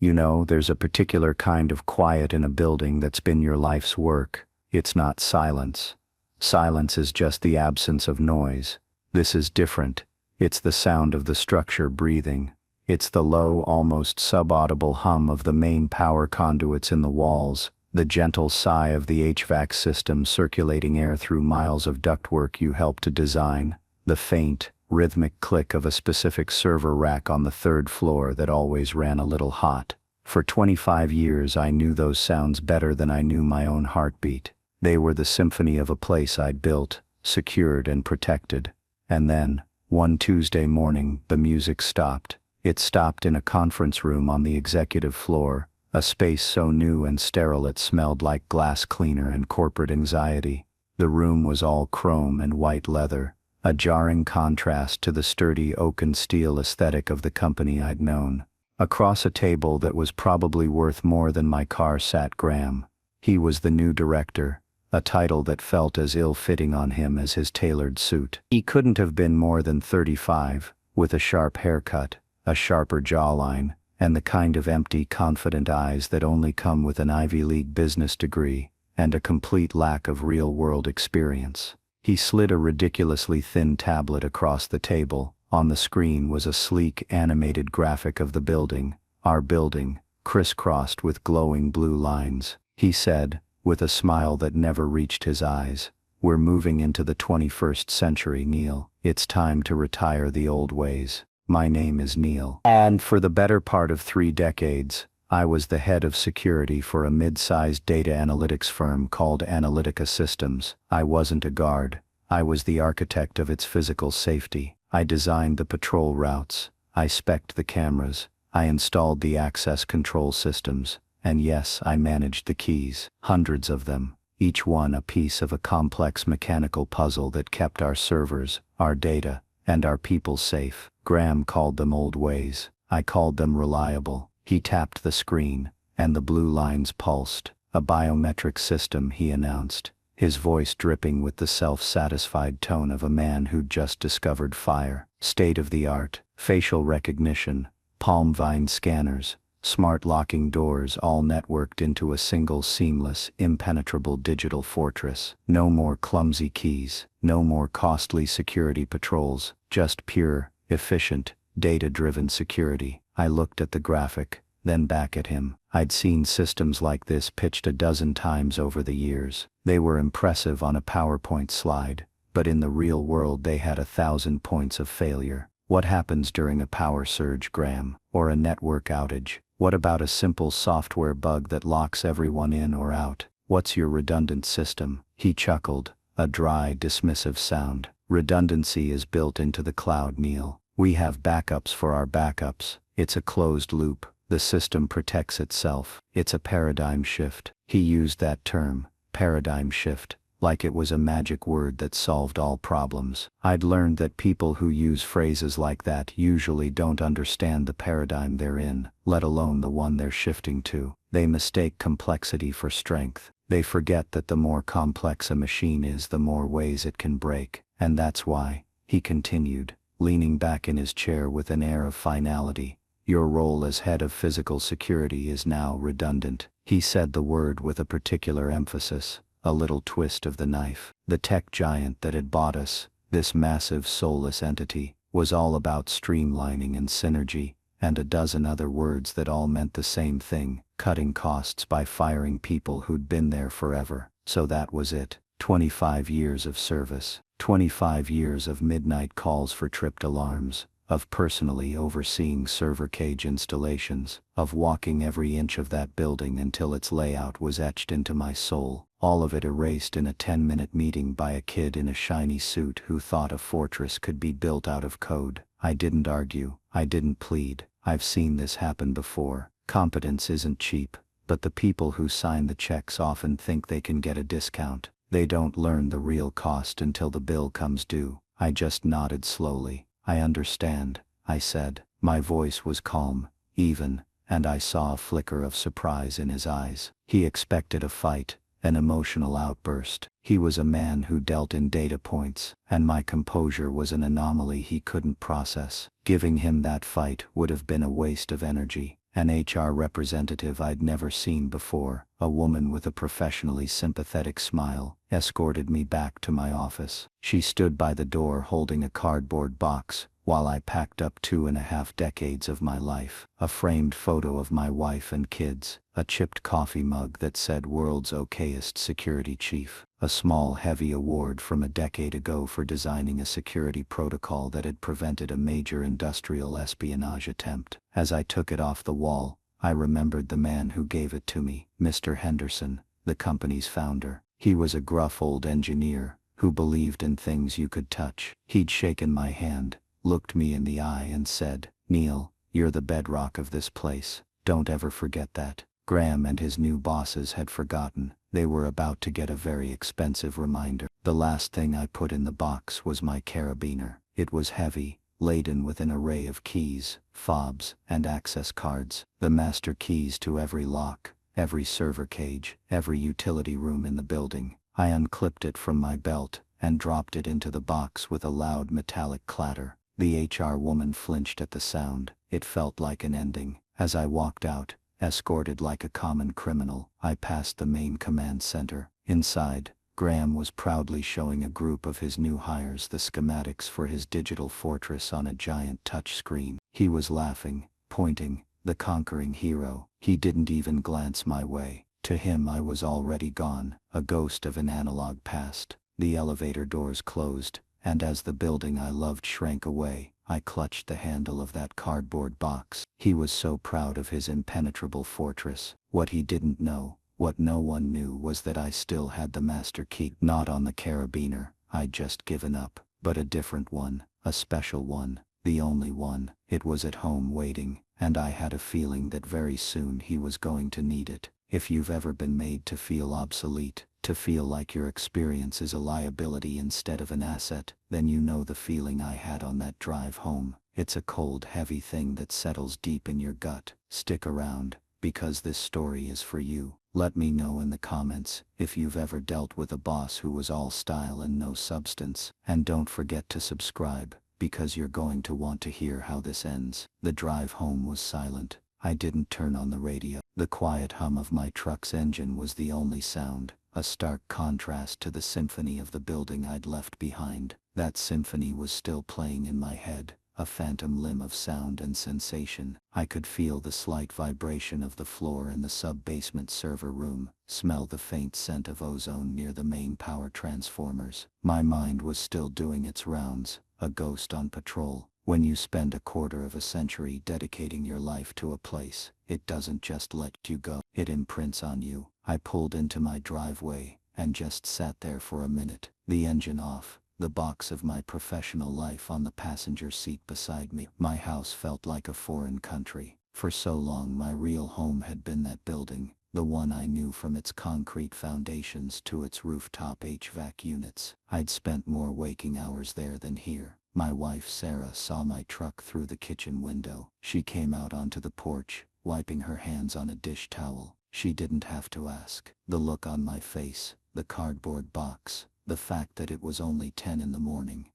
You know, there's a particular kind of quiet in a building that's been your life's work. It's not silence. Silence is just the absence of noise. This is different. It's the sound of the structure breathing. It's the low, almost subaudible hum of the main power conduits in the walls, the gentle sigh of the HVAC system circulating air through miles of ductwork you helped to design, the faint, rhythmic click of a specific server rack on the third floor that always ran a little hot. For 25 years I knew those sounds better than I knew my own heartbeat. They were the symphony of a place I'd built, secured and protected. And then, one Tuesday morning, the music stopped. It stopped in a conference room on the executive floor, a space so new and sterile it smelled like glass cleaner and corporate anxiety. The room was all chrome and white leather, a jarring contrast to the sturdy oak and steel aesthetic of the company I'd known. Across a table that was probably worth more than my car sat Graham. He was the new director, a title that felt as ill-fitting on him as his tailored suit. He couldn't have been more than 35, with a sharp haircut, a sharper jawline, and the kind of empty, confident eyes that only come with an Ivy League business degree, and a complete lack of real-world experience. He slid a ridiculously thin tablet across the table. On the screen was a sleek, animated graphic of the building, our building, crisscrossed with glowing blue lines. He said, with a smile that never reached his eyes, "We're moving into the 21st century, Neil. It's time to retire the old ways." My name is Neil. And for the better part of 3 decades, I was the head of security for a mid-sized data analytics firm called Analytica Systems. I wasn't a guard. I was the architect of its physical safety. I designed the patrol routes. I spec'd the cameras. I installed the access control systems. And yes, I managed the keys. Hundreds of them. Each one a piece of a complex mechanical puzzle that kept our servers, our data, and our people safe. Graham called them old ways. I called them reliable. He tapped the screen, and the blue lines pulsed. "A biometric system," he announced, his voice dripping with the self-satisfied tone of a man who'd just discovered fire. State-of-the-art, facial recognition, palm vine scanners, smart locking doors, all networked into a single seamless, impenetrable digital fortress. No more clumsy keys, no more costly security patrols, just pure, efficient, data-driven security. I looked at the graphic, then back at him. I'd seen systems like this pitched a dozen times over the years. They were impressive on a PowerPoint slide, but in the real world they had 1,000 points of failure. What happens during a power surge, Graham? Or a network outage? What about a simple software bug that locks everyone in or out? What's your redundant system? He chuckled, a dry, dismissive sound. Redundancy is built into the cloud, Neil. We have backups for our backups. It's a closed loop. The system protects itself. It's a paradigm shift. He used that term, paradigm shift, like it was a magic word that solved all problems. I'd learned that people who use phrases like that usually don't understand the paradigm they're in, let alone the one they're shifting to. They mistake complexity for strength. They forget that the more complex a machine is, the more ways it can break. And that's why, he continued, leaning back in his chair with an air of finality, your role as head of physical security is now redundant. He said the word with a particular emphasis, a little twist of the knife. The tech giant that had bought us, this massive soulless entity, was all about streamlining and synergy, and a dozen other words that all meant the same thing, cutting costs by firing people who'd been there forever. So that was it. 25 years of service. 25 years of midnight calls for tripped alarms, of personally overseeing server cage installations, of walking every inch of that building until its layout was etched into my soul, all of it erased in a 10-minute meeting by a kid in a shiny suit who thought a fortress could be built out of code. I didn't argue, I didn't plead. I've seen this happen before. Competence isn't cheap, but the people who sign the checks often think they can get a discount. They don't learn the real cost until the bill comes due. I just nodded slowly. I understand, I said. My voice was calm, even, and I saw a flicker of surprise in his eyes. He expected a fight, an emotional outburst. He was a man who dealt in data points, and my composure was an anomaly he couldn't process. Giving him that fight would have been a waste of energy, An HR representative I'd never seen before, a woman with a professionally sympathetic smile, escorted me back to my office. She stood by the door holding a cardboard box, while I packed up 2.5 decades of my life. A framed photo of my wife and kids, a chipped coffee mug that said "World's Okayest Security Chief," a small heavy award from a decade ago for designing a security protocol that had prevented a major industrial espionage attempt. As I took it off the wall, I remembered the man who gave it to me, Mr. Henderson, the company's founder. He was a gruff old engineer who believed in things you could touch. He'd shaken my hand, looked me in the eye and said, "Neil, you're the bedrock of this place. Don't ever forget that." Graham and his new bosses had forgotten. They were about to get a very expensive reminder. The last thing I put in the box was my carabiner. It was heavy, laden with an array of keys, fobs, and access cards. The master keys to every lock, every server cage, every utility room in the building. I unclipped it from my belt and dropped it into the box with a loud metallic clatter. The HR woman flinched at the sound. It felt like an ending. As I walked out, escorted like a common criminal, I passed the main command center. Inside, Graham was proudly showing a group of his new hires the schematics for his digital fortress on a giant touch screen. He was laughing, pointing, the conquering hero. He didn't even glance my way. To him I was already gone, a ghost of an analog past. The elevator doors closed, and as the building I loved shrank away, I clutched the handle of that cardboard box. He was so proud of his impenetrable fortress. What he didn't know, what no one knew, was that I still had the master key. Not on the carabiner, I'd just given up, but a different one, a special one, the only one. It was at home waiting, and I had a feeling that very soon he was going to need it. If you've ever been made to feel obsolete, to feel like your experience is a liability instead of an asset, then you know the feeling I had on that drive home. It's a cold, heavy thing that settles deep in your gut. Stick around, because this story is for you. Let me know in the comments if you've ever dealt with a boss who was all style and no substance. And don't forget to subscribe, because you're going to want to hear how this ends. The drive home was silent. I didn't turn on the radio. The quiet hum of my truck's engine was the only sound, a stark contrast to the symphony of the building I'd left behind. That symphony was still playing in my head, a phantom limb of sound and sensation. I could feel the slight vibration of the floor in the sub-basement server room, smell the faint scent of ozone near the main power transformers. My mind was still doing its rounds, a ghost on patrol. When you spend a quarter of a century dedicating your life to a place, it doesn't just let you go, it imprints on you. I pulled into my driveway and just sat there for a minute, the engine off, the box of my professional life on the passenger seat beside me. My house felt like a foreign country. For so long my real home had been that building, the one I knew from its concrete foundations to its rooftop HVAC units. I'd spent more waking hours there than here. My wife Sarah saw my truck through the kitchen window. She came out onto the porch, wiping her hands on a dish towel. She didn't have to ask. The look on my face, the cardboard box, the fact that it was only 10 in the morning.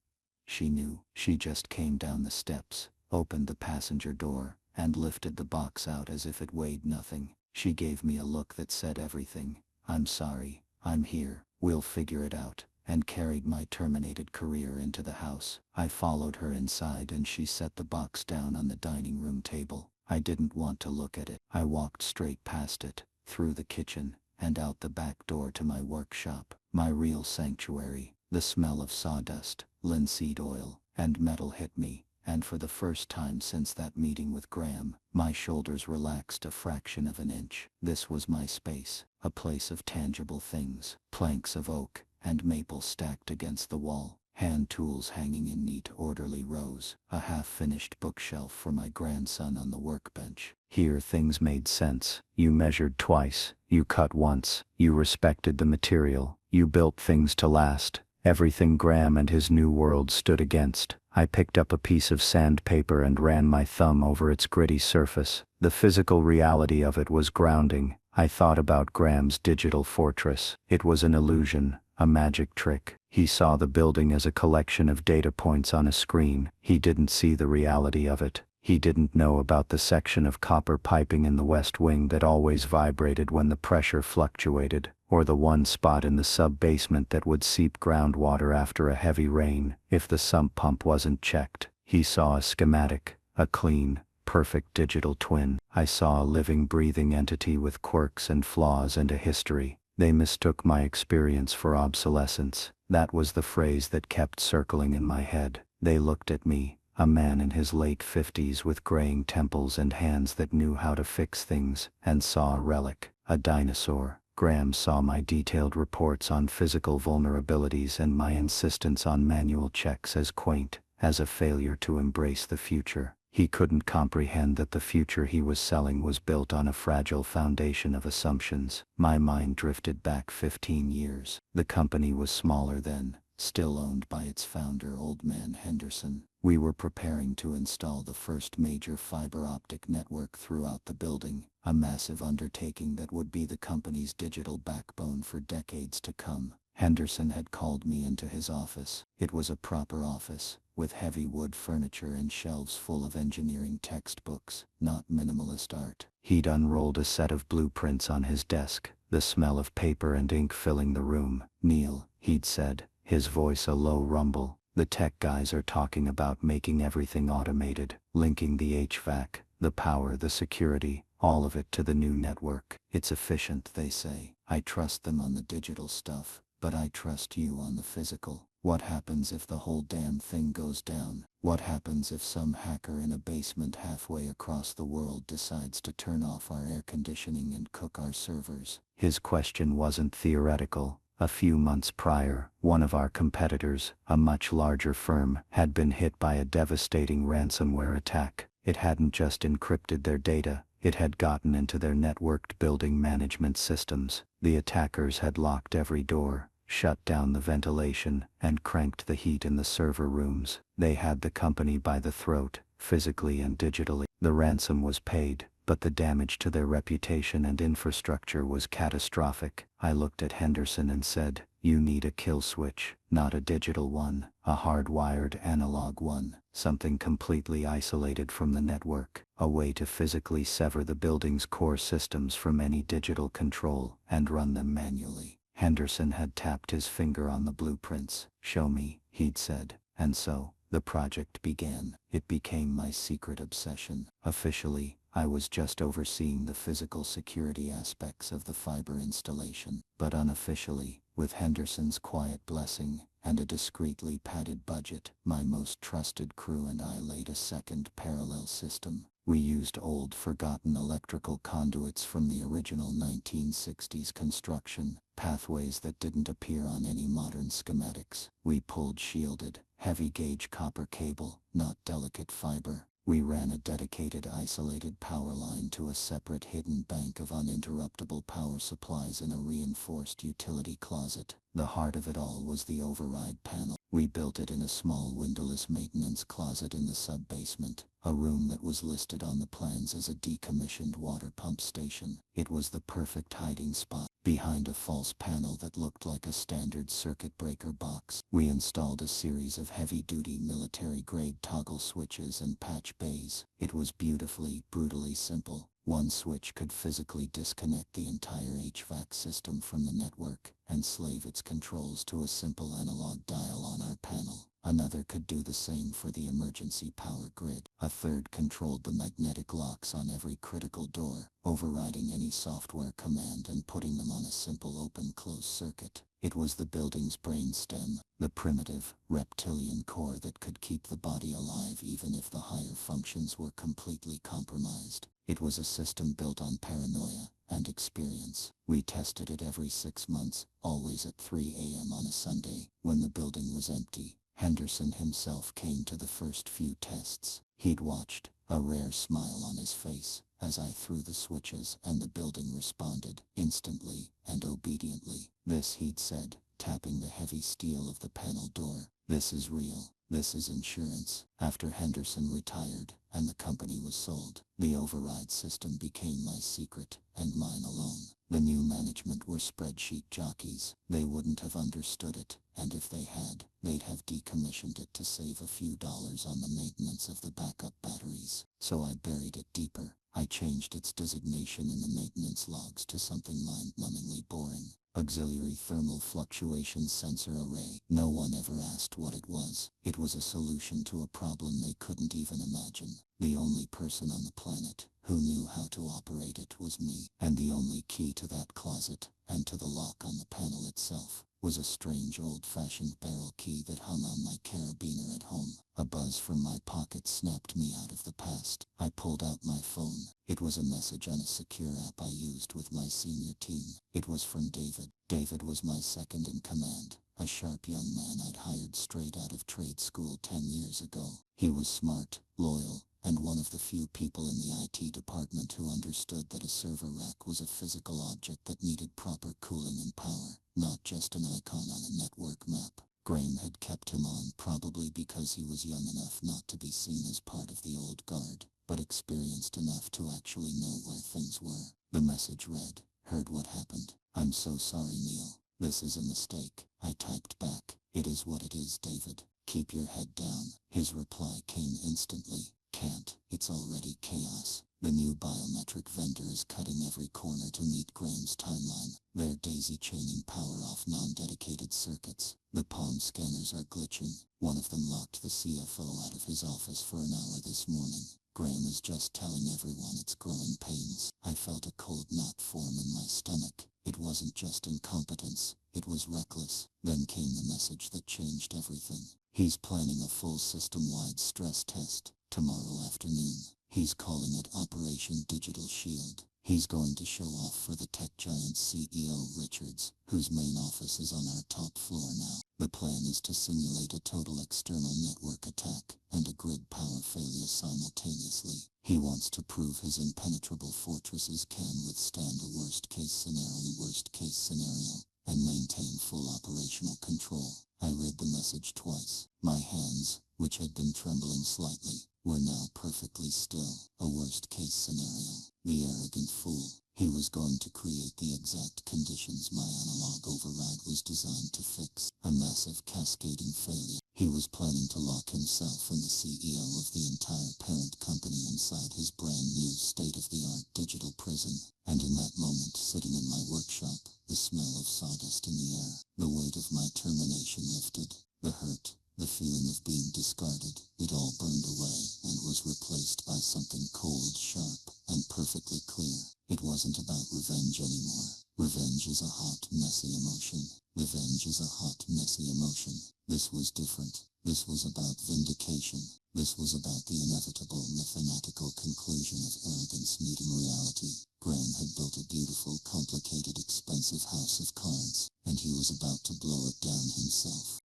She knew. She just came down the steps, opened the passenger door, and lifted the box out as if it weighed nothing. She gave me a look that said everything. "I'm sorry, I'm here, we'll figure it out," and carried my terminated career into the house. I followed her inside and she set the box down on the dining room table. I didn't want to look at it. I walked straight past it, through the kitchen, and out the back door to my workshop, my real sanctuary. The smell of sawdust, linseed oil, and metal hit me, and for the first time since that meeting with Graham, my shoulders relaxed a fraction of an inch. This was my space, a place of tangible things, planks of oak and maple stacked against the wall, hand tools hanging in neat orderly rows, a half-finished bookshelf for my grandson on the workbench. Here things made sense. You measured twice, you cut once, you respected the material, you built things to last. Everything Graham and his new world stood against. I picked up a piece of sandpaper and ran my thumb over its gritty surface. The physical reality of it was grounding. I thought about Graham's digital fortress. It was an illusion, a magic trick. He saw the building as a collection of data points on a screen. He didn't see the reality of it. He didn't know about the section of copper piping in the West Wing that always vibrated when the pressure fluctuated, or the one spot in the sub-basement that would seep groundwater after a heavy rain if the sump pump wasn't checked. He saw a schematic, a clean, perfect digital twin. I saw a living, breathing entity with quirks and flaws and a history. They mistook my experience for obsolescence. That was the phrase that kept circling in my head. They looked at me, a man in his late 50s with graying temples and hands that knew how to fix things, and saw a relic, a dinosaur. Graham saw my detailed reports on physical vulnerabilities and my insistence on manual checks as quaint as a failure to embrace the future. He couldn't comprehend that the future he was selling was built on a fragile foundation of assumptions. My mind drifted back 15 years. The company was smaller then, still owned by its founder, Old Man Henderson. We were preparing to install the first major fiber optic network throughout the building, a massive undertaking that would be the company's digital backbone for decades to come. Henderson had called me into his office. It was a proper office, with heavy wood furniture and shelves full of engineering textbooks, not minimalist art. He'd unrolled a set of blueprints on his desk, the smell of paper and ink filling the room. "Neil," he'd said, his voice a low rumble, "the tech guys are talking about making everything automated, linking the HVAC, the power, the security, all of it to the new network. It's efficient, they say. I trust them on the digital stuff, but I trust you on the physical. What happens if the whole damn thing goes down? What happens if some hacker in a basement halfway across the world decides to turn off our air conditioning and cook our servers?" His question wasn't theoretical. A few months prior, one of our competitors, a much larger firm, had been hit by a devastating ransomware attack. It hadn't just encrypted their data, it had gotten into their networked building management systems. The attackers had locked every door, shut down the ventilation, and cranked the heat in the server rooms. They had the company by the throat, physically and digitally. The ransom was paid, but the damage to their reputation and infrastructure was catastrophic. I looked at Henderson and said, "You need a kill switch, not a digital one, a hardwired analog one, something completely isolated from the network, a way to physically sever the building's core systems from any digital control and run them manually." Henderson had tapped his finger on the blueprints. "Show me," he'd said, and so, the project began. It became my secret obsession. Officially, I was just overseeing the physical security aspects of the fiber installation, but unofficially, with Henderson's quiet blessing and a discreetly padded budget, my most trusted crew and I laid a second parallel system. We used old, forgotten electrical conduits from the original 1960s construction, pathways that didn't appear on any modern schematics. We pulled shielded, heavy-gauge copper cable, not delicate fiber. We ran a dedicated isolated power line to a separate hidden bank of uninterruptible power supplies in a reinforced utility closet. The heart of it all was the override panel. We built it in a small windowless maintenance closet in the sub-basement, a room that was listed on the plans as a decommissioned water pump station. It was the perfect hiding spot. Behind a false panel that looked like a standard circuit breaker box, we installed a series of heavy-duty military-grade toggle switches and patch bays. It was beautifully, brutally simple. One switch could physically disconnect the entire HVAC system from the network and slave its controls to a simple analog dial on our panel. Another could do the same for the emergency power grid. A third controlled the magnetic locks on every critical door, overriding any software command and putting them on a simple open-close circuit. It was the building's brainstem, the primitive, reptilian core that could keep the body alive even if the higher functions were completely compromised. It was a system built on paranoia and experience. We tested it every 6 months, always at 3 a.m. on a Sunday, when the building was empty. Henderson himself came to the first few tests. He'd watched, a rare smile on his face, as I threw the switches and the building responded, instantly and obediently. "This," he'd said, tapping the heavy steel of the panel door, "this is real. This is insurance." After Henderson retired and the company was sold, the override system became my secret, and mine alone. The new management were spreadsheet jockeys. They wouldn't have understood it, and if they had, they'd have decommissioned it to save a few dollars on the maintenance of the backup batteries. So I buried it deeper. I changed its designation in the maintenance logs to something mind-numbingly boring. Auxiliary Thermal Fluctuation Sensor Array. No one ever asked what it was. It was a solution to a problem they couldn't even imagine. The only person on the planet who knew how to operate it was me, and the only key to that closet, and to the lock on the panel itself, was a strange old-fashioned barrel key that hung on my carabiner at home. A buzz from my pocket snapped me out of the past. I pulled out my phone. It was a message on a secure app I used with my senior team. It was from David. David was my second in command, a sharp young man I'd hired straight out of trade school 10 years ago. He was smart, loyal, and one of the few people in the IT department who understood that a server rack was a physical object that needed proper cooling and power, not just an icon on a network map. Graham had kept him on probably because he was young enough not to be seen as part of the old guard, but experienced enough to actually know where things were. The message read, "Heard what happened. I'm so sorry, Neil. This is a mistake." I typed back, "It is what it is, David. Keep your head down." His reply came instantly, "Can't. It's already chaos. The new biometric vendor is cutting every corner to meet Graham's timeline. They're daisy-chaining power off non-dedicated circuits. The palm scanners are glitching. One of them locked the CFO out of his office for an hour this morning. Graham is just telling everyone it's growing pains." I felt a cold knot form in my stomach. It wasn't just incompetence. It was reckless. Then came the message that changed everything. "He's planning a full system-wide stress test tomorrow afternoon. He's calling it Operation Digital Shield. He's going to show off for the tech giant CEO Richards, whose main office is on our top floor now. The plan is to simulate a total external network attack and a grid power failure simultaneously. He wants to prove his impenetrable fortresses can withstand a worst-case scenario, and maintain full operational control." I read the message twice. My hands, which had been trembling slightly, were now perfectly still. A worst-case scenario. The arrogant fool. He was going to create the exact conditions my analog override was designed to fix. A massive cascading failure. He was planning to lock himself and the CEO of the entire parent company inside his brand new state-of-the-art digital prison. And in that moment, sitting in my workshop, the smell of sawdust in the air, the weight of my termination lifted. The hurt, the feeling of being discarded, it all burned away and was replaced by something cold, sharp, and perfectly clear. It wasn't about revenge anymore. Revenge is a hot, messy emotion. Revenge is a hot, messy emotion. This was different. This was about vindication. This was about the inevitable mathematical conclusion of arrogance meeting reality. Graham had built a beautiful, complicated, expensive house of cards, and he was about to blow it down himself.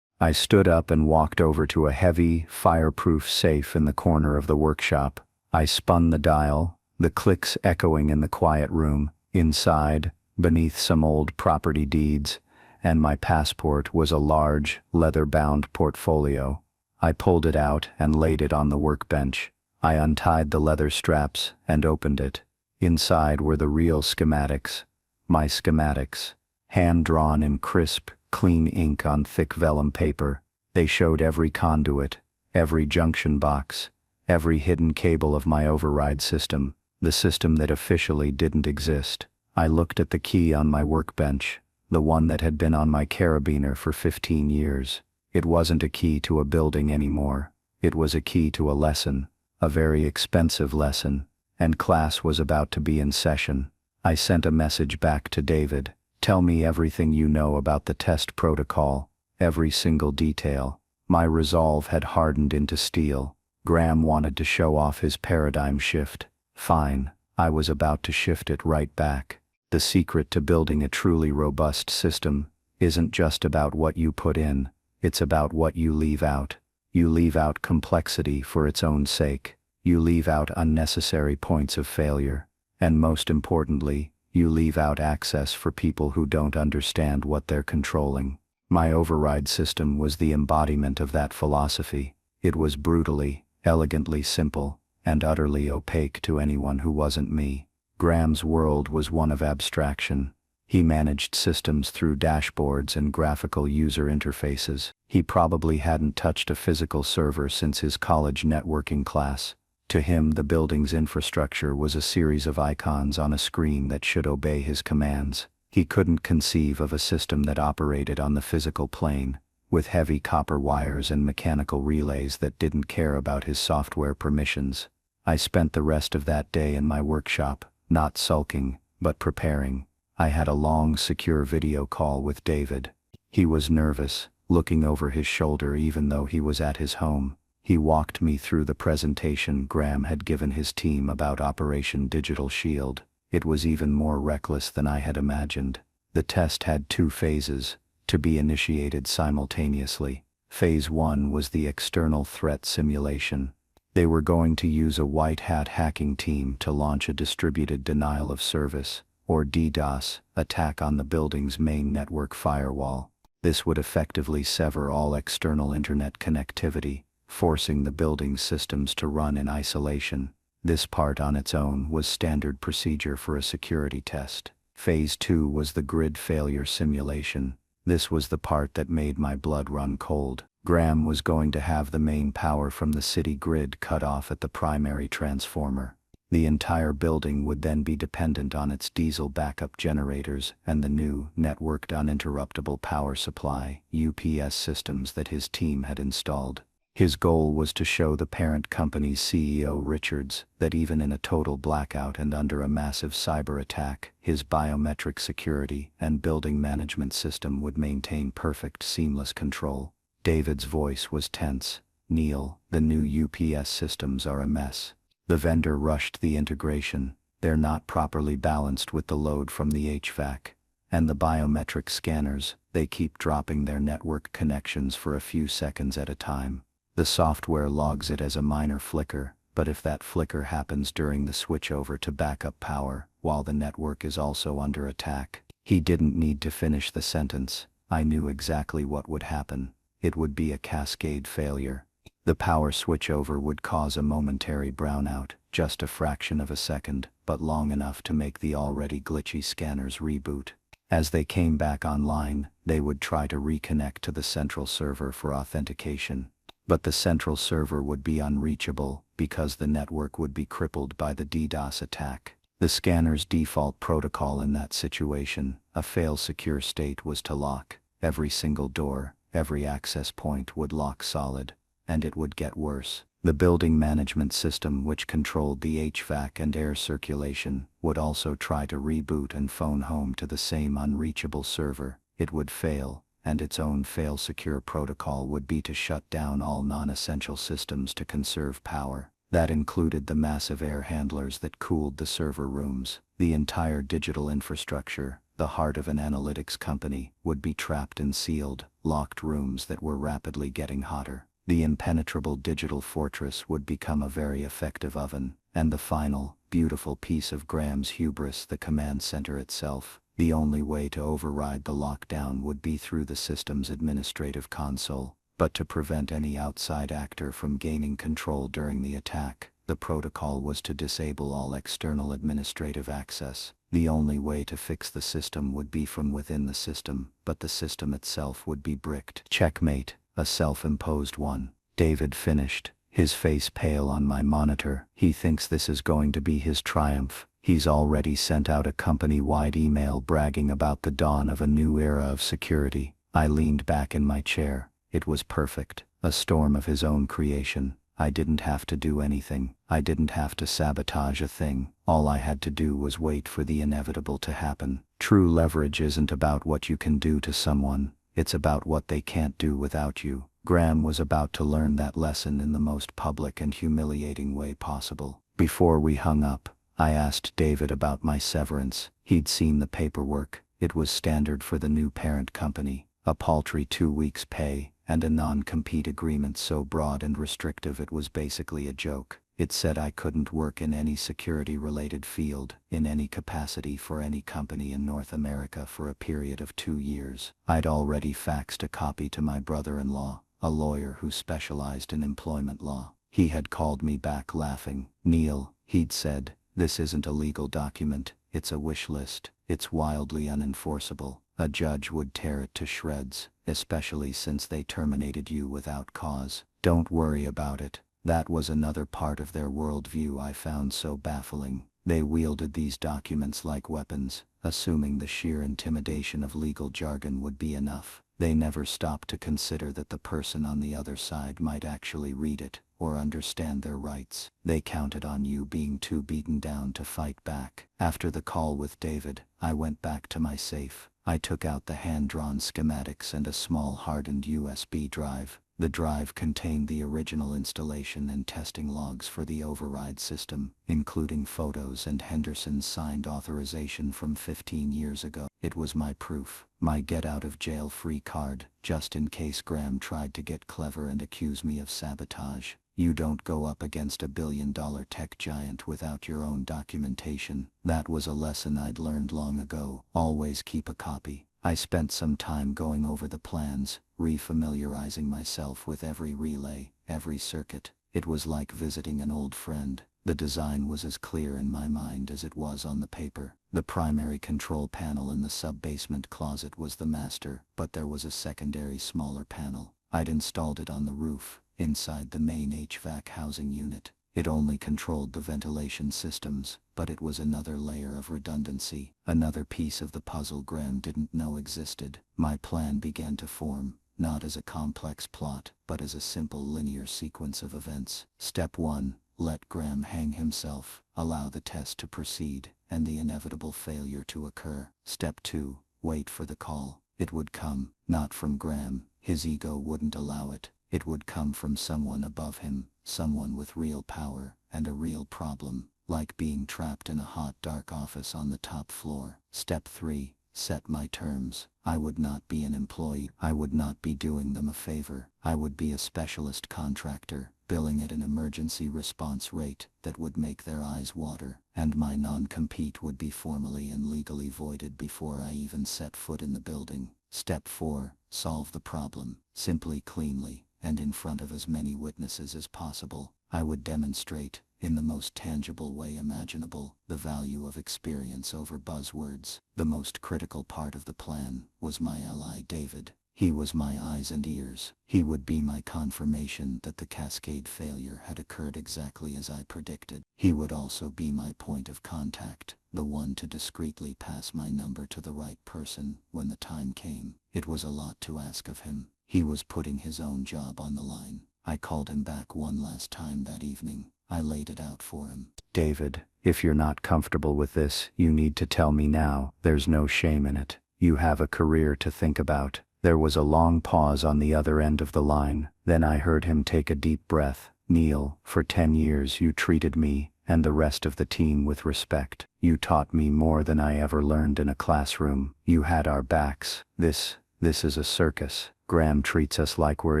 I stood up and walked over to a heavy, fireproof safe in the corner of the workshop. I spun the dial, the clicks echoing in the quiet room. Inside, beneath some old property deeds, and my passport was a large, leather-bound portfolio. I pulled it out and laid it on the workbench. I untied the leather straps and opened it. Inside were the real schematics. My schematics, hand-drawn in crisp, clean ink on thick vellum paper. They showed every conduit, every junction box, every hidden cable of my override system, the system that officially didn't exist. I looked at the key on my workbench, the one that had been on my carabiner for 15 years. It wasn't a key to a building anymore. It was a key to a lesson, a very expensive lesson, and class was about to be in session. I sent a message back to David. "Tell me everything you know about the test protocol, every single detail." My resolve had hardened into steel. Graham wanted to show off his paradigm shift. Fine, I was about to shift it right back. The secret to building a truly robust system isn't just about what you put in, it's about what you leave out. You leave out complexity for its own sake. You leave out unnecessary points of failure. And most importantly, you leave out access for people who don't understand what they're controlling. My override system was the embodiment of that philosophy. It was brutally, elegantly simple, and utterly opaque to anyone who wasn't me. Graham's world was one of abstraction. He managed systems through dashboards and graphical user interfaces. He probably hadn't touched a physical server since his college networking class. To him, the building's infrastructure was a series of icons on a screen that should obey his commands. He couldn't conceive of a system that operated on the physical plane, with heavy copper wires and mechanical relays that didn't care about his software permissions. I spent the rest of that day in my workshop, not sulking, but preparing. I had a long, secure video call with David. He was nervous, looking over his shoulder even though he was at his home. He walked me through the presentation Graham had given his team about Operation Digital Shield. It was even more reckless than I had imagined. The test had 2 phases, to be initiated simultaneously. Phase 1 was the external threat simulation. They were going to use a white hat hacking team to launch a distributed denial of service, or DDoS, attack on the building's main network firewall. This would effectively sever all external internet connectivity, forcing the building's systems to run in isolation. This part on its own was standard procedure for a security test. Phase 2 was the grid failure simulation. This was the part that made my blood run cold. Graham was going to have the main power from the city grid cut off at the primary transformer. The entire building would then be dependent on its diesel backup generators and the new, networked uninterruptible power supply (UPS) systems that his team had installed. His goal was to show the parent company's CEO Richards that even in a total blackout and under a massive cyber attack, his biometric security and building management system would maintain perfect seamless control. David's voice was tense. "Neil, the new UPS systems are a mess. The vendor rushed the integration. They're not properly balanced with the load from the HVAC. And the biometric scanners, they keep dropping their network connections for a few seconds at a time. The software logs it as a minor flicker, but if that flicker happens during the switchover to backup power, while the network is also under attack." He didn't need to finish the sentence. I knew exactly what would happen. It would be a cascade failure. The power switchover would cause a momentary brownout, just a fraction of a second, but long enough to make the already glitchy scanners reboot. As they came back online, they would try to reconnect to the central server for authentication. But the central server would be unreachable because the network would be crippled by the DDoS attack. The scanner's default protocol in that situation, a fail-secure state, was to lock. Every single door, every access point would lock solid. And it would get worse. The building management system, which controlled the HVAC and air circulation, would also try to reboot and phone home to the same unreachable server. It would fail, and its own fail-secure protocol would be to shut down all non-essential systems to conserve power. That included the massive air handlers that cooled the server rooms. The entire digital infrastructure, the heart of an analytics company, would be trapped in sealed, locked rooms that were rapidly getting hotter. The impenetrable digital fortress would become a very effective oven, and the final, beautiful piece of Graham's hubris, the command center itself. The only way to override the lockdown would be through the system's administrative console, but to prevent any outside actor from gaining control during the attack, the protocol was to disable all external administrative access. The only way to fix the system would be from within the system, but the system itself would be bricked. Checkmate. A self-imposed one. David finished, his face pale on my monitor. He thinks this is going to be his triumph. He's already sent out a company-wide email bragging about the dawn of a new era of security. I leaned back in my chair. It was perfect. A storm of his own creation. I didn't have to do anything. I didn't have to sabotage a thing. All I had to do was wait for the inevitable to happen. True leverage isn't about what you can do to someone. It's about what they can't do without you. Graham was about to learn that lesson in the most public and humiliating way possible. Before we hung up, I asked David about my severance. He'd seen the paperwork. It was standard for the new parent company. A paltry 2 weeks' pay, and a non-compete agreement so broad and restrictive it was basically a joke. It said I couldn't work in any security-related field, in any capacity for any company in North America for a period of 2 years. I'd already faxed a copy to my brother-in-law, a lawyer who specialized in employment law. He had called me back laughing. "Neil," he'd said, "this isn't a legal document, it's a wish list. It's wildly unenforceable. A judge would tear it to shreds, especially since they terminated you without cause. Don't worry about it. That was another part of their worldview I found so baffling. They wielded these documents like weapons, assuming the sheer intimidation of legal jargon would be enough. They never stopped to consider that the person on the other side might actually read it, or understand their rights. They counted on you being too beaten down to fight back. After the call with David, I went back to my safe. I took out the hand-drawn schematics and a small hardened USB drive. The drive contained the original installation and testing logs for the override system, including photos and Henderson's signed authorization from 15 years ago. It was my proof, my get-out-of-jail-free card, just in case Graham tried to get clever and accuse me of sabotage. You don't go up against a billion-dollar tech giant without your own documentation. That was a lesson I'd learned long ago. Always keep a copy. I spent some time going over the plans, refamiliarizing myself with every relay, every circuit. It was like visiting an old friend. The design was as clear in my mind as it was on the paper. The primary control panel in the sub-basement closet was the master, but there was a secondary smaller panel. I'd installed it on the roof, inside the main HVAC housing unit. It only controlled the ventilation systems, but it was another layer of redundancy, another piece of the puzzle Graham didn't know existed. My plan began to form, not as a complex plot, but as a simple linear sequence of events. Step 1. Let Graham hang himself, allow the test to proceed, and the inevitable failure to occur. Step 2. Wait for the call. It would come, not from Graham, his ego wouldn't allow it. It would come from someone above him, someone with real power, and a real problem, like being trapped in a hot dark office on the top floor. Step 3. Set my terms. I would not be an employee. I would not be doing them a favor. I would be a specialist contractor, billing at an emergency response rate that would make their eyes water, and my non-compete would be formally and legally voided before I even set foot in the building. Step 4. Solve the problem, simply, cleanly, and in front of as many witnesses as possible. I would demonstrate, in the most tangible way imaginable, the value of experience over buzzwords. The most critical part of the plan was my ally David. He was my eyes and ears. He would be my confirmation that the cascade failure had occurred exactly as I predicted. He would also be my point of contact, the one to discreetly pass my number to the right person when the time came. It was a lot to ask of him. He was putting his own job on the line. I called him back one last time that evening. I laid it out for him. David, if you're not comfortable with this, you need to tell me now. There's no shame in it. You have a career to think about. There was a long pause on the other end of the line. Then I heard him take a deep breath. Neil, for 10 years you treated me and the rest of the team with respect. You taught me more than I ever learned in a classroom. You had our backs. This is a circus. Graham treats us like we're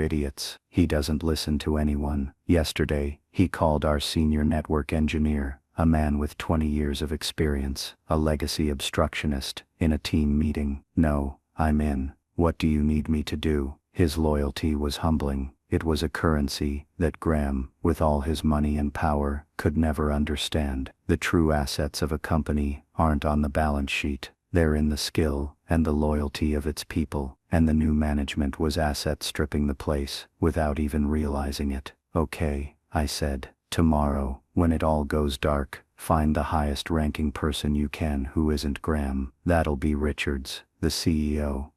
idiots. He doesn't listen to anyone. Yesterday, he called our senior network engineer, a man with 20 years of experience, a legacy obstructionist, in a team meeting. No, I'm in. What do you need me to do? His loyalty was humbling. It was a currency that Graham, with all his money and power, could never understand. The true assets of a company aren't on the balance sheet. They're in the skill and the loyalty of its people, and the new management was asset stripping the place without even realizing it. Okay, I said. Tomorrow, when it all goes dark, find the highest ranking person you can who isn't Graham. That'll be Richards, the CEO.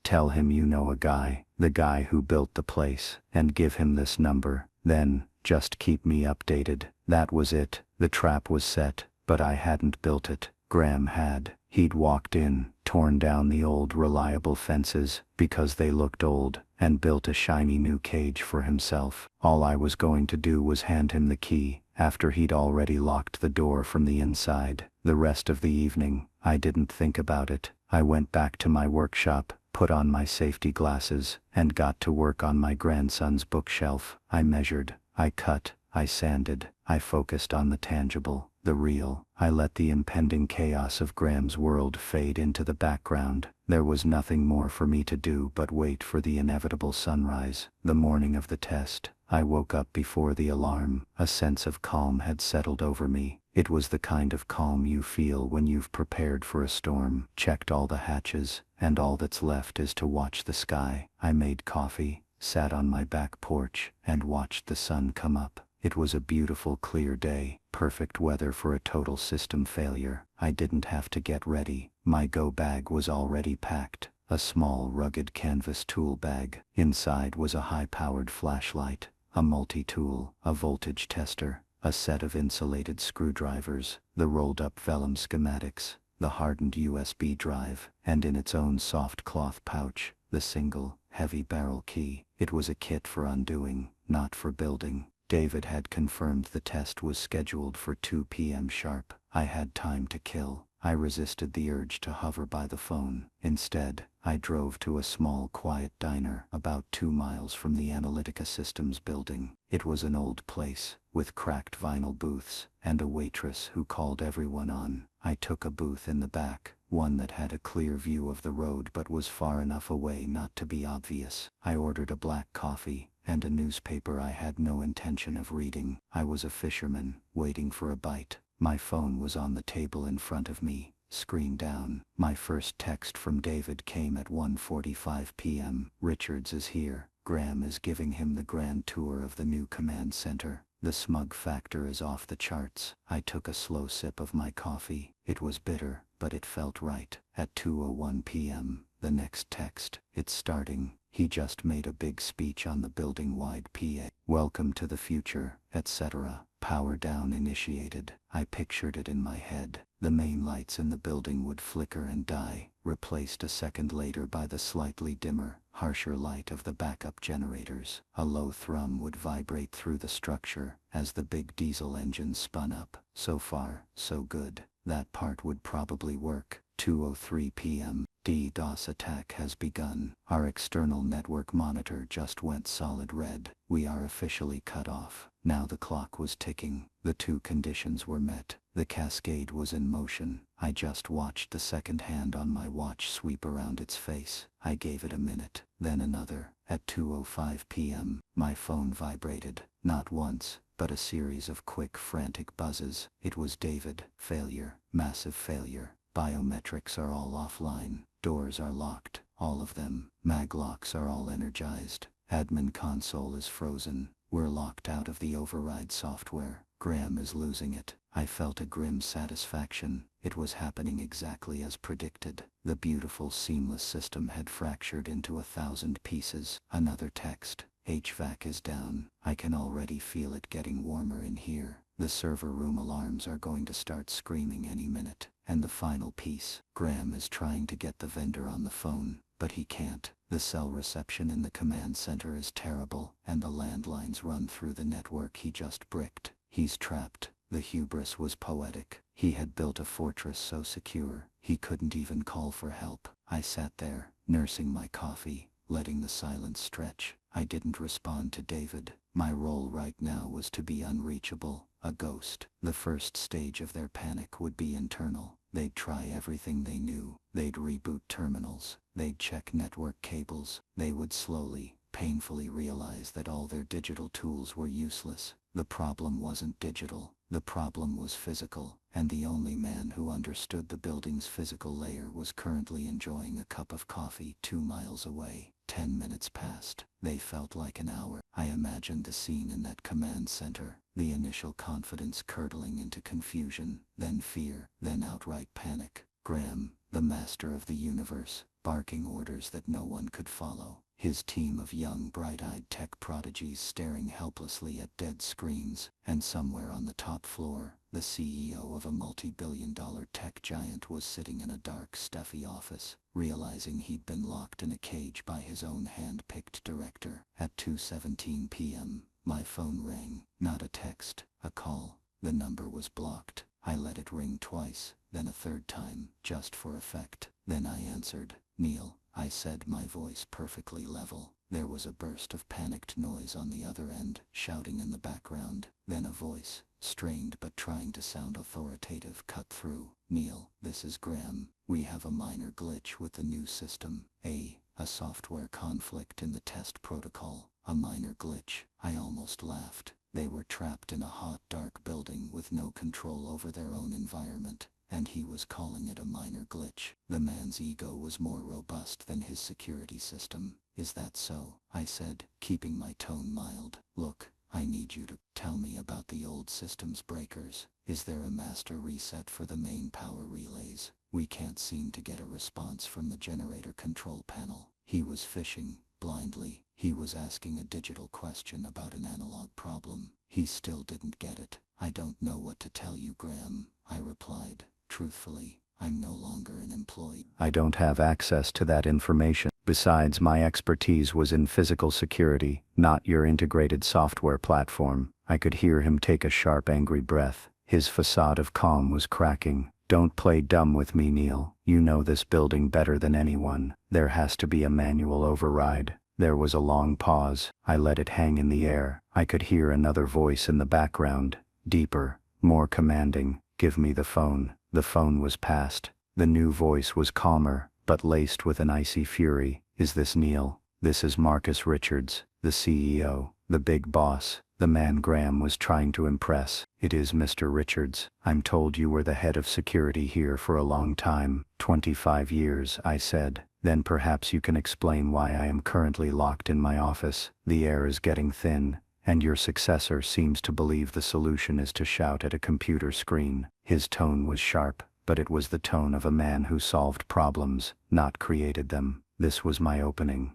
Tell him you know a guy, the guy who built the place, and give him this number. Then, just keep me updated. That was it. The trap was set, but I hadn't built it. Graham had. He'd walked in, torn down the old reliable fences, because they looked old, and built a shiny new cage for himself. All I was going to do was hand him the key, after he'd already locked the door from the inside. The rest of the evening, I didn't think about it. I went back to my workshop, put on my safety glasses, and got to work on my grandson's bookshelf. I measured, I cut, I sanded, I focused on the tangible, the real. I let the impending chaos of Graham's world fade into the background. There was nothing more for me to do but wait for the inevitable sunrise. The morning of the test, I woke up before the alarm. A sense of calm had settled over me. It was the kind of calm you feel when you've prepared for a storm, checked all the hatches, and all that's left is to watch the sky. I made coffee, sat on my back porch, and watched the sun come up. It was a beautiful, clear day, perfect weather for a total system failure. I didn't have to get ready. My go bag was already packed. A small, rugged canvas tool bag. Inside was a high-powered flashlight, a multi-tool, a voltage tester, a set of insulated screwdrivers, the rolled-up vellum schematics, the hardened USB drive, and in its own soft cloth pouch, the single, heavy barrel key. It was a kit for undoing, not for building. David had confirmed the test was scheduled for 2 p.m. sharp. I had time to kill. I resisted the urge to hover by the phone. Instead, I drove to a small, quiet diner about 2 miles from the Analytica Systems building. It was an old place, with cracked vinyl booths, and a waitress who called everyone on. I took a booth in the back, one that had a clear view of the road but was far enough away not to be obvious. I ordered a black coffee, and a newspaper I had no intention of reading. I was a fisherman, waiting for a bite. My phone was on the table in front of me, screen down. My first text from David came at 1:45 p.m. Richards is here. Graham is giving him the grand tour of the new command center. The smug factor is off the charts. I took a slow sip of my coffee. It was bitter, but it felt right. At 2:01 p.m., the next text. It's starting. He just made a big speech on the building-wide PA. Welcome to the future, etc. Power down initiated. I pictured it in my head. The main lights in the building would flicker and die, replaced a second later by the slightly dimmer, harsher light of the backup generators. A low thrum would vibrate through the structure as the big diesel engine spun up. So far, so good. That part would probably work. 2:03 p.m. DDoS attack has begun. Our external network monitor just went solid red. We are officially cut off. Now the clock was ticking. The two conditions were met. The cascade was in motion. I just watched the second hand on my watch sweep around its face. I gave it a minute, then another. At 2:05 p.m., my phone vibrated. Not once, but a series of quick, frantic buzzes. It was David. Failure. Massive failure. Biometrics are all offline. Doors are locked. All of them. Maglocks are all energized. Admin console is frozen. We're locked out of the override software. Graham is losing it. I felt a grim satisfaction. It was happening exactly as predicted. The beautiful, seamless system had fractured into 1,000 pieces. Another text. HVAC is down. I can already feel it getting warmer in here. The server room alarms are going to start screaming any minute. And the final piece. Graham is trying to get the vendor on the phone, but he can't. The cell reception in the command center is terrible, and the landlines run through the network he just bricked. He's trapped. The hubris was poetic. He had built a fortress so secure, he couldn't even call for help. I sat there, nursing my coffee, letting the silence stretch. I didn't respond to David. My role right now was to be unreachable, a ghost. The first stage of their panic would be internal. They'd try everything they knew. They'd reboot terminals. They'd check network cables. They would slowly, painfully realize that all their digital tools were useless. The problem wasn't digital. The problem was physical, and the only man who understood the building's physical layer was currently enjoying a cup of coffee 2 miles away. 10 minutes passed. They felt like an hour. I imagined the scene in that command center, the initial confidence curdling into confusion, then fear, then outright panic. Graham, the master of the universe, barking orders that no one could follow. His team of young, bright-eyed tech prodigies staring helplessly at dead screens, and somewhere on the top floor, the CEO of a multi-billion-dollar tech giant was sitting in a dark, stuffy office, realizing he'd been locked in a cage by his own hand-picked director. At 2:17 p.m., my phone rang. Not a text, a call. The number was blocked. I let it ring twice, then a third time, just for effect. Then I answered. "Neil," I said, my voice perfectly level. There was a burst of panicked noise on the other end, shouting in the background. Then a voice, strained but trying to sound authoritative, cut through. "Neil, this is Graham. We have a minor glitch with the new system. A software conflict in the test protocol. A minor glitch." I almost laughed. They were trapped in a hot, dark building with no control over their own environment, and he was calling it a minor glitch. The man's ego was more robust than his security system. Is that so? I said, keeping my tone mild. Look, I need you to tell me about the old systems breakers. Is there a master reset for the main power relays? We can't seem to get a response from the generator control panel. He was fishing blindly. He was asking a digital question about an analog problem. He still didn't get it. I don't know what to tell you, Graham, I replied. Truthfully, I'm no longer an employee. I don't have access to that information. Besides, my expertise was in physical security, not your integrated software platform. I could hear him take a sharp, angry breath. His facade of calm was cracking. Don't play dumb with me, Neil. You know this building better than anyone. There has to be a manual override. There was a long pause. I let it hang in the air. I could hear another voice in the background, deeper, more commanding. Give me the phone. The phone was passed. The new voice was calmer, but laced with an icy fury. Is this Neil? This is Marcus Richards, the CEO, the big boss, the man Graham was trying to impress. It is Mr. Richards. I'm told you were the head of security here for a long time. 25 years, I said. Then perhaps you can explain why I am currently locked in my office. The air is getting thin, and your successor seems to believe the solution is to shout at a computer screen. His tone was sharp, but it was the tone of a man who solved problems, not created them. This was my opening.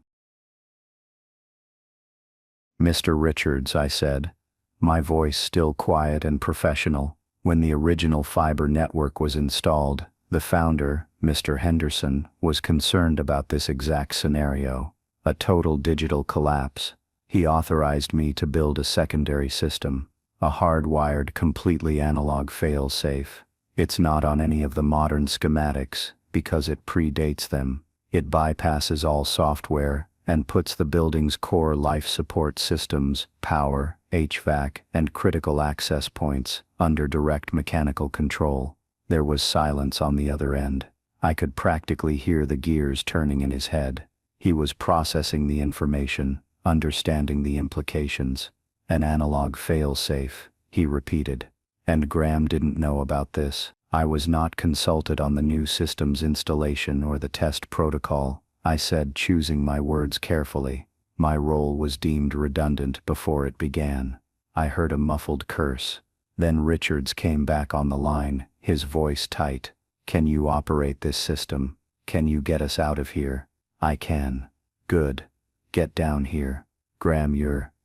Mr. Richards, I said, my voice still quiet and professional. When the original fiber network was installed, the founder, Mr. Henderson, was concerned about this exact scenario, a total digital collapse. He authorized me to build a secondary system, a hardwired, completely analog fail-safe. It's not on any of the modern schematics, because it predates them. It bypasses all software and puts the building's core life support systems, power, HVAC, and critical access points under direct mechanical control. There was silence on the other end. I could practically hear the gears turning in his head. He was processing the information, understanding the implications. An analog fail-safe, he repeated. And Graham didn't know about this. I was not consulted on the new system's installation or the test protocol, I said, choosing my words carefully. My role was deemed redundant before it began. I heard a muffled curse. Then Richards came back on the line, his voice tight. Can you operate this system? Can you get us out of here? I can. Good. Get down here. Graham,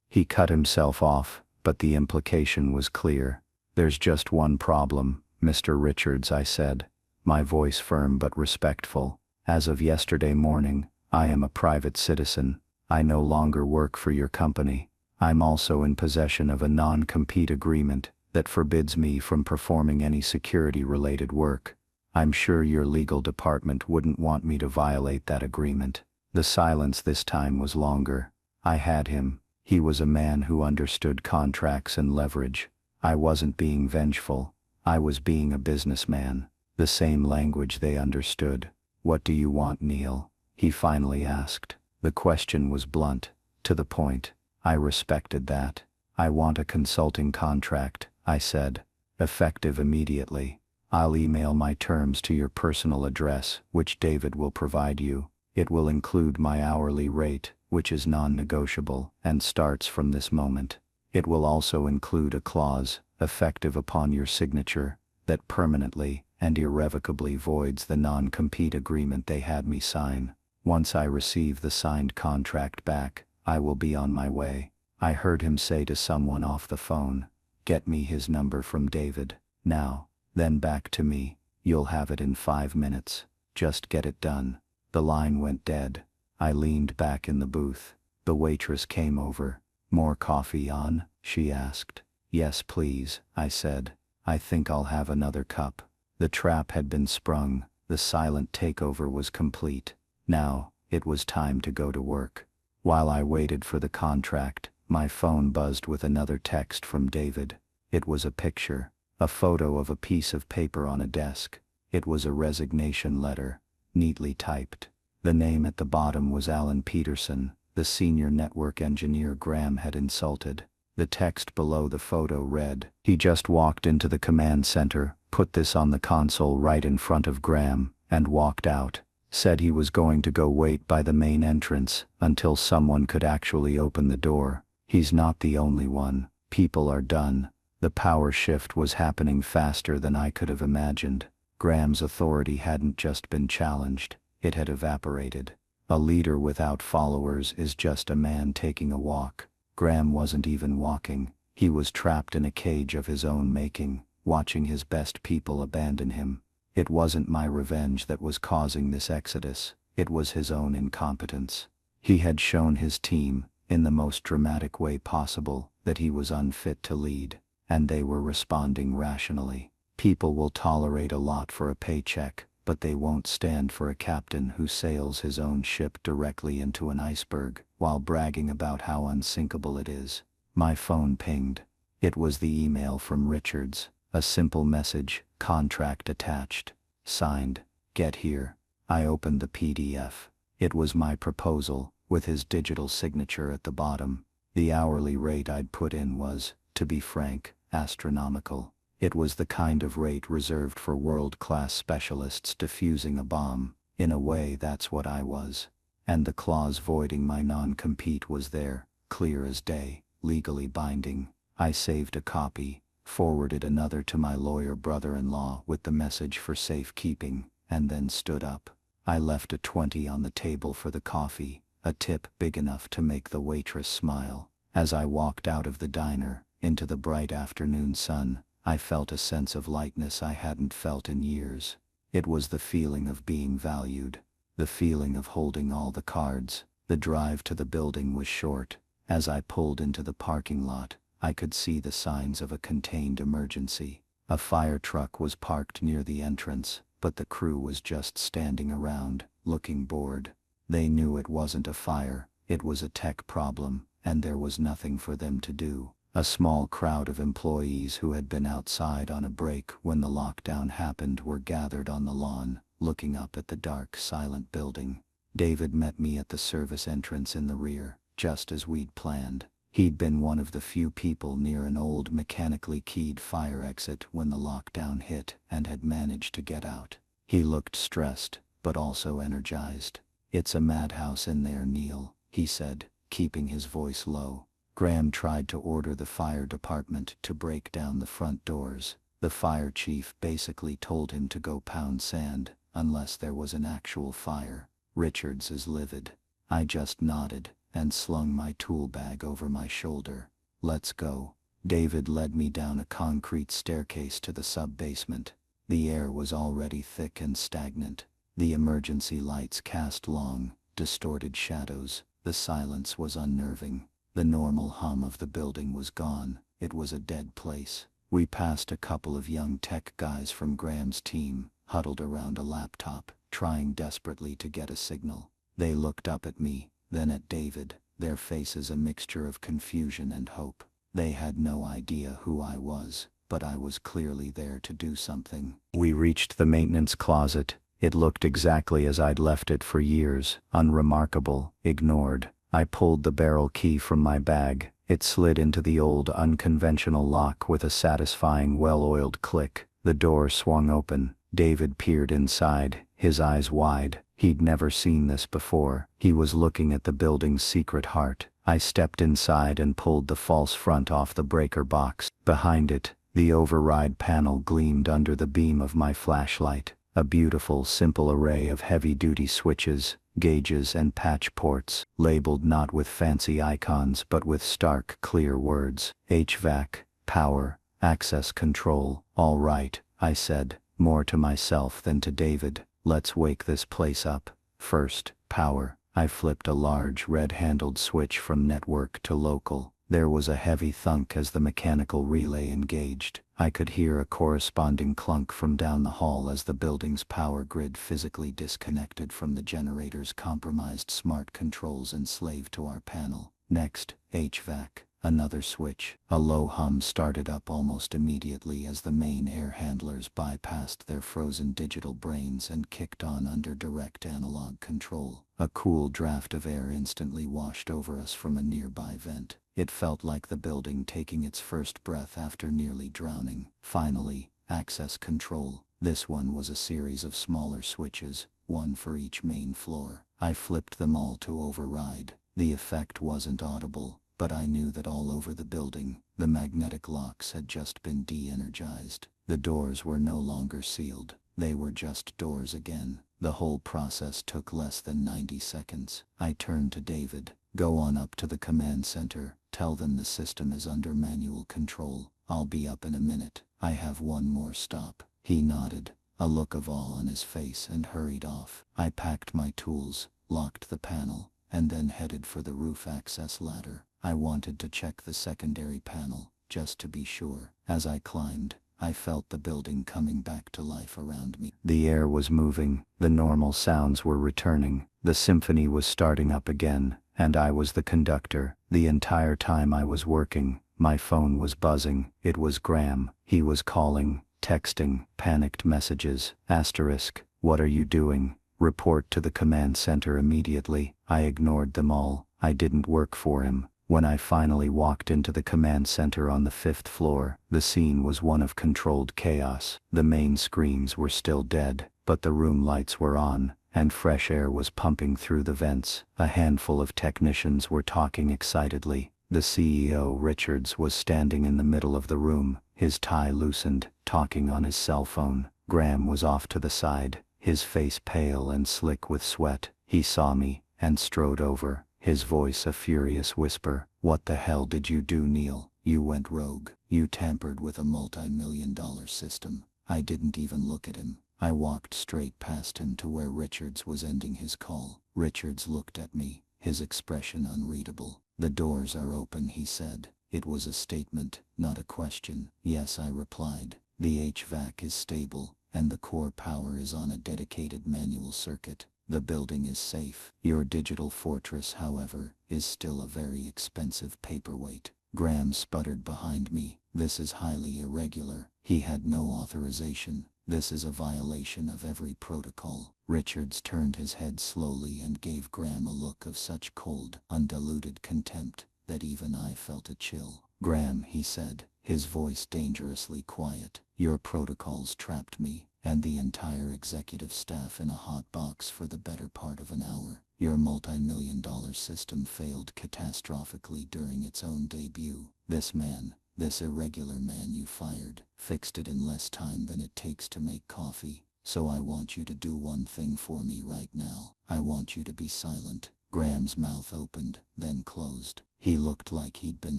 He cut himself off, but the implication was clear. There's just one problem, Mr. Richards, I said, my voice firm but respectful. As of yesterday morning, I am a private citizen. I no longer work for your company. I'm also in possession of a non-compete agreement that forbids me from performing any security-related work. I'm sure your legal department wouldn't want me to violate that agreement. The silence this time was longer. I had him. He was a man who understood contracts and leverage. I wasn't being vengeful. I was being a businessman. The same language they understood. What do you want, Neil? He finally asked. The question was blunt, to the point. I respected that. I want a consulting contract, I said, effective immediately. I'll email my terms to your personal address, which David will provide you. It will include my hourly rate, which is non-negotiable and starts from this moment. It will also include a clause, effective upon your signature, that permanently and irrevocably voids the non-compete agreement they had me sign. Once I receive the signed contract back, I will be on my way. I heard him say to someone off the phone, get me his number from David, now. Then back to me, you'll have it in 5 minutes. Just get it done. The line went dead. I leaned back in the booth. The waitress came over. More coffee on? She asked. Yes, please, I said. I think I'll have another cup. The trap had been sprung. The silent takeover was complete. Now, it was time to go to work. While I waited for the contract, my phone buzzed with another text from David. It was a picture. A photo of a piece of paper on a desk. It was a resignation letter, neatly typed. The name at the bottom was Alan Peterson, the senior network engineer Graham had insulted. The text below the photo read, "He just walked into the command center, put this on the console right in front of Graham, and walked out. Said he was going to go wait by the main entrance until someone could actually open the door. He's not the only one. People are done." The power shift was happening faster than I could have imagined. Graham's authority hadn't just been challenged, it had evaporated. A leader without followers is just a man taking a walk. Graham wasn't even walking, he was trapped in a cage of his own making, watching his best people abandon him. It wasn't my revenge that was causing this exodus, it was his own incompetence. He had shown his team, in the most dramatic way possible, that he was unfit to lead, and they were responding rationally. People will tolerate a lot for a paycheck, but they won't stand for a captain who sails his own ship directly into an iceberg, while bragging about how unsinkable it is. My phone pinged. It was the email from Richards, a simple message, contract attached. Signed, "Get here." I opened the PDF. It was my proposal, with his digital signature at the bottom. The hourly rate I'd put in was, to be frank, astronomical. It was the kind of rate reserved for world-class specialists defusing a bomb. In a way, that's what I was. And the clause voiding my non-compete was there, clear as day, legally binding. I saved a copy, forwarded another to my lawyer brother-in-law with the message for safekeeping, and then stood up. I left a 20 on the table for the coffee, a tip big enough to make the waitress smile. As I walked out of the diner, into the bright afternoon sun, I felt a sense of lightness I hadn't felt in years. It was the feeling of being valued, the feeling of holding all the cards. The drive to the building was short. As I pulled into the parking lot, I could see the signs of a contained emergency. A fire truck was parked near the entrance, but the crew was just standing around, looking bored. They knew it wasn't a fire, it was a tech problem, and there was nothing for them to do. A small crowd of employees who had been outside on a break when the lockdown happened were gathered on the lawn, looking up at the dark, silent building. David met me at the service entrance in the rear, just as we'd planned. He'd been one of the few people near an old mechanically keyed fire exit when the lockdown hit and had managed to get out. He looked stressed, but also energized. "It's a madhouse in there, Neil," he said, keeping his voice low. Graham tried to order the fire department to break down the front doors. The fire chief basically told him to go pound sand, unless there was an actual fire. Richards is livid. I just nodded, and slung my tool bag over my shoulder. "Let's go." David led me down a concrete staircase to the sub-basement. The air was already thick and stagnant. The emergency lights cast long, distorted shadows. The silence was unnerving. The normal hum of the building was gone. It was a dead place. We passed a couple of young tech guys from Graham's team, huddled around a laptop, trying desperately to get a signal. They looked up at me, then at David, their faces a mixture of confusion and hope. They had no idea who I was, but I was clearly there to do something. We reached the maintenance closet. It looked exactly as I'd left it for years, unremarkable, ignored. I pulled the barrel key from my bag. It slid into the old unconventional lock with a satisfying well-oiled click. The door swung open. David peered inside, his eyes wide. He'd never seen this before. He was looking at the building's secret heart. I stepped inside and pulled the false front off the breaker box. Behind it, the override panel gleamed under the beam of my flashlight. A beautiful, simple array of heavy-duty switches, gauges and patch ports, labeled not with fancy icons but with stark, clear words. HVAC, power, access control. "All right," I said, more to myself than to David. "Let's wake this place up. First, power." I flipped a large red-handled switch from network to local. There was a heavy thunk as the mechanical relay engaged. I could hear a corresponding clunk from down the hall as the building's power grid physically disconnected from the generator's compromised smart controls enslaved to our panel. Next, HVAC, another switch. A low hum started up almost immediately as the main air handlers bypassed their frozen digital brains and kicked on under direct analog control. A cool draft of air instantly washed over us from a nearby vent. It felt like the building taking its first breath after nearly drowning. Finally, access control. This one was a series of smaller switches, one for each main floor. I flipped them all to override. The effect wasn't audible, but I knew that all over the building, the magnetic locks had just been de-energized. The doors were no longer sealed. They were just doors again. The whole process took less than 90 seconds. I turned to David. Go on up to the command center. Tell them the system is under manual control. I'll be up in a minute. I have one more stop. He nodded, a look of awe on his face, and hurried off. I packed my tools, locked the panel, and then headed for the roof access ladder. I wanted to check the secondary panel, just to be sure. As I climbed, I felt the building coming back to life around me. The air was moving, the normal sounds were returning, the symphony was starting up again, and I was the conductor. The entire time I was working, my phone was buzzing. It was Graham. He was calling, texting, panicked messages, asterisk, what are you doing? Report to the command center immediately. I ignored them all. I didn't work for him. When I finally walked into the command center on the 5th floor, the scene was one of controlled chaos. The main screens were still dead, but the room lights were on, and fresh air was pumping through the vents. A handful of technicians were talking excitedly. The CEO, Richards, was standing in the middle of the room, his tie loosened, talking on his cell phone. Graham was off to the side, his face pale and slick with sweat. He saw me, and strode over, his voice a furious whisper. What the hell did you do, Neil? You went rogue. You tampered with a multi-million-dollar system. I didn't even look at him. I walked straight past him to where Richards was ending his call. Richards looked at me, his expression unreadable. The doors are open, he said. It was a statement, not a question. Yes, I replied. The HVAC is stable, and the core power is on a dedicated manual circuit. The building is safe. Your digital fortress, however, is still a very expensive paperweight. Graham sputtered behind me. This is highly irregular. He had no authorization. This is a violation of every protocol. Richards turned his head slowly and gave Graham a look of such cold, undiluted contempt that even I felt a chill. Graham, he said, his voice dangerously quiet, your protocols trapped me and the entire executive staff in a hot box for the better part of an hour. Your multi-million-dollar system failed catastrophically during its own debut. This irregular man you fired, fixed it in less time than it takes to make coffee. So I want you to do one thing for me right now. I want you to be silent. Graham's mouth opened, then closed. He looked like he'd been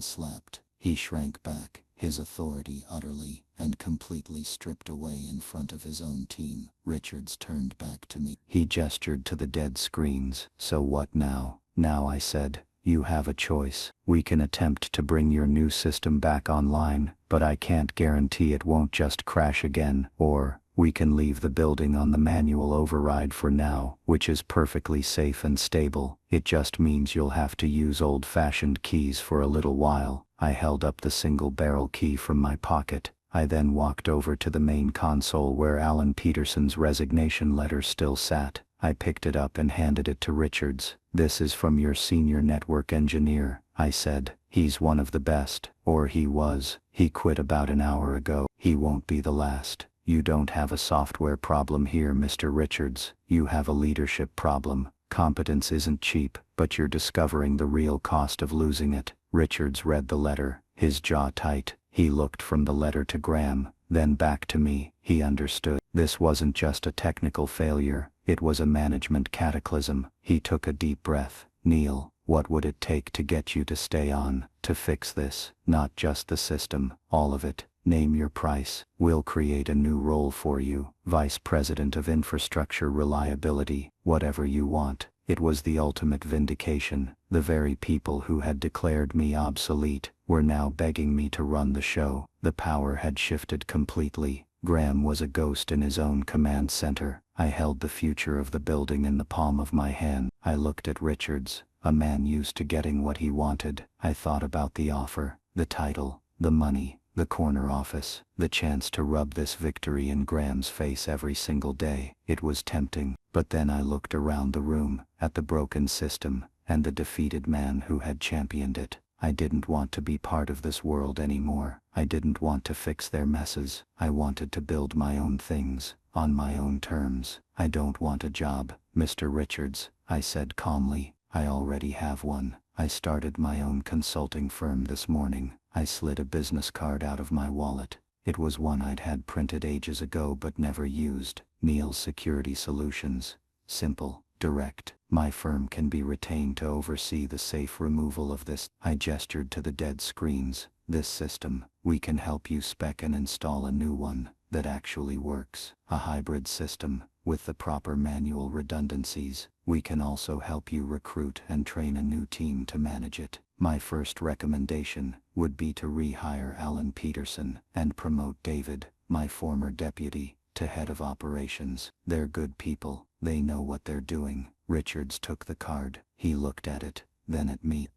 slapped. He shrank back, his authority utterly and completely stripped away in front of his own team. Richards turned back to me. He gestured to the dead screens. So what now? Now, I said, you have a choice. We can attempt to bring your new system back online, but I can't guarantee it won't just crash again. Or, we can leave the building on the manual override for now, which is perfectly safe and stable. It just means you'll have to use old-fashioned keys for a little while. I held up the single-barrel key from my pocket. I then walked over to the main console where Alan Peterson's resignation letter still sat. I picked it up and handed it to Richards. This is from your senior network engineer, I said. He's one of the best, or he was. He quit about an hour ago. He won't be the last. You don't have a software problem here, Mr. Richards. You have a leadership problem. Competence isn't cheap, but you're discovering the real cost of losing it. Richards read the letter, his jaw tight. He looked from the letter to Graham, then back to me. He understood. This wasn't just a technical failure, it was a management cataclysm. He took a deep breath. Neil, what would it take to get you to stay on, to fix this? Not just the system, all of it. Name your price. We'll create a new role for you, Vice President of Infrastructure Reliability, whatever you want. It was the ultimate vindication. The very people who had declared me obsolete were now begging me to run the show. The power had shifted completely. Graham was a ghost in his own command center. I held the future of the building in the palm of my hand. I looked at Richards, a man used to getting what he wanted. I thought about the offer, the title, the money, the corner office, the chance to rub this victory in Graham's face every single day. It was tempting, but then I looked around the room, at the broken system, and the defeated man who had championed it. I didn't want to be part of this world anymore. I didn't want to fix their messes. I wanted to build my own things, on my own terms. I don't want a job, Mr. Richards, I said calmly. I already have one. I started my own consulting firm this morning. I slid a business card out of my wallet. It was one I'd had printed ages ago but never used. Neil's Security Solutions. Simple, direct. My firm can be retained to oversee the safe removal of this. I gestured to the dead screens. This system. We can help you spec and install a new one that actually works. A hybrid system with the proper manual redundancies. We can also help you recruit and train a new team to manage it. My first recommendation would be to rehire Alan Peterson and promote David, my former deputy, to head of operations. They're good people. They know what they're doing. Richards took the card. He looked at it, then at me.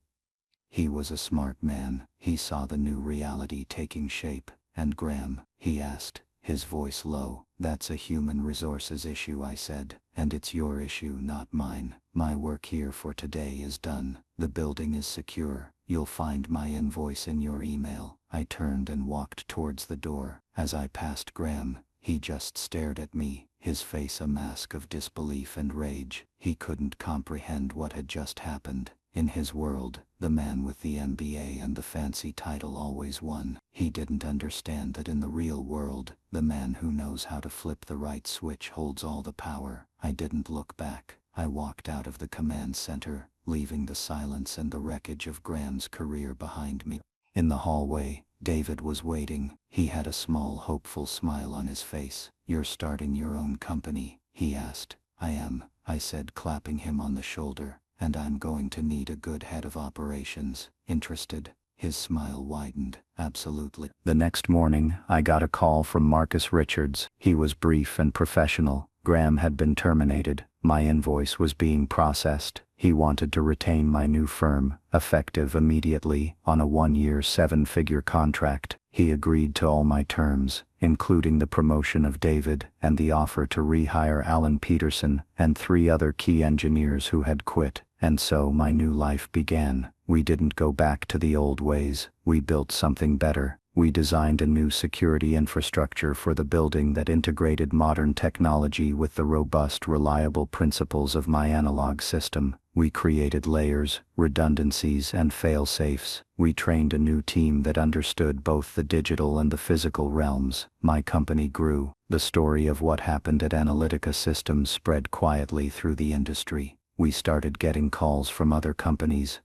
He was a smart man. He saw the new reality taking shape. And Graham, he asked, his voice low. That's a human resources issue, I said, and it's your issue, not mine. My work here for today is done. The building is secure. You'll find my invoice in your email. I turned and walked towards the door. As I passed Graham, he just stared at me, his face a mask of disbelief and rage. He couldn't comprehend what had just happened. In his world, the man with the MBA and the fancy title always won. He didn't understand that in the real world, the man who knows how to flip the right switch holds all the power. I didn't look back. I walked out of the command center, leaving the silence and the wreckage of Graham's career behind me. In the hallway, David was waiting. He had a small, hopeful smile on his face. "You're starting your own company?" he asked. "I am," I said, clapping him on the shoulder. "And I'm going to need a good head of operations. Interested?" His smile widened. "Absolutely." The next morning, I got a call from Marcus Richards. He was brief and professional. Graham had been terminated. My invoice was being processed. He wanted to retain my new firm, effective immediately, on a 1-year 7-figure contract. He agreed to all my terms, including the promotion of David and the offer to rehire Alan Peterson and 3 other key engineers who had quit. And so my new life began. We didn't go back to the old ways. We built something better. We designed a new security infrastructure for the building that integrated modern technology with the robust, reliable principles of my analog system. We created layers, redundancies, and fail-safes. We trained a new team that understood both the digital and the physical realms. My company grew. The story of what happened at Analytica Systems spread quietly through the industry. We started getting calls from other companies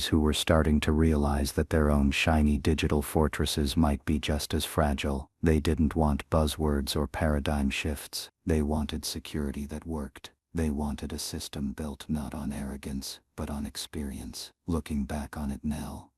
who were starting to realize that their own shiny digital fortresses might be just as fragile. They didn't want buzzwords or paradigm shifts. They wanted security that worked. They wanted a system built not on arrogance, but on experience. Looking back on it now,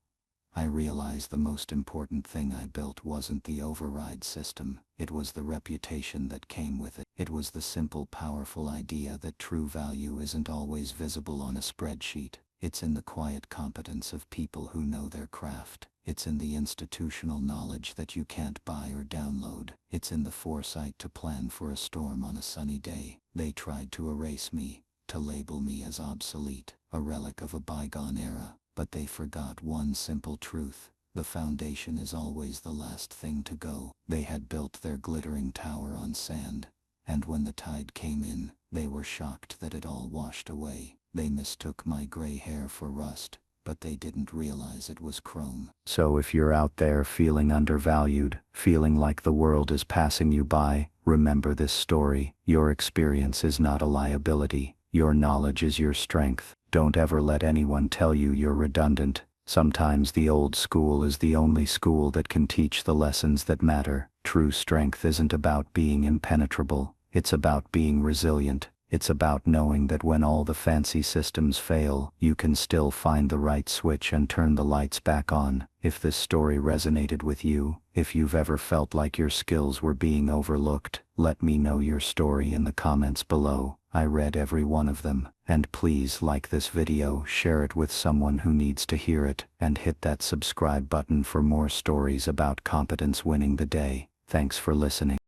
I realize the most important thing I built wasn't the override system. It was the reputation that came with it. It was the simple, powerful idea that true value isn't always visible on a spreadsheet. It's in the quiet competence of people who know their craft. It's in the institutional knowledge that you can't buy or download. It's in the foresight to plan for a storm on a sunny day. They tried to erase me, to label me as obsolete, a relic of a bygone era. But they forgot one simple truth. The foundation is always the last thing to go. They had built their glittering tower on sand, and when the tide came in, they were shocked that it all washed away. They mistook my gray hair for rust, but they didn't realize it was chrome. So if you're out there feeling undervalued, feeling like the world is passing you by, remember this story. Your experience is not a liability. Your knowledge is your strength. Don't ever let anyone tell you you're redundant. Sometimes the old school is the only school that can teach the lessons that matter. True strength isn't about being impenetrable. It's about being resilient. It's about knowing that when all the fancy systems fail, you can still find the right switch and turn the lights back on. If this story resonated with you, if you've ever felt like your skills were being overlooked, let me know your story in the comments below. I read every one of them. And please like this video, share it with someone who needs to hear it, and hit that subscribe button for more stories about competence winning the day. Thanks for listening.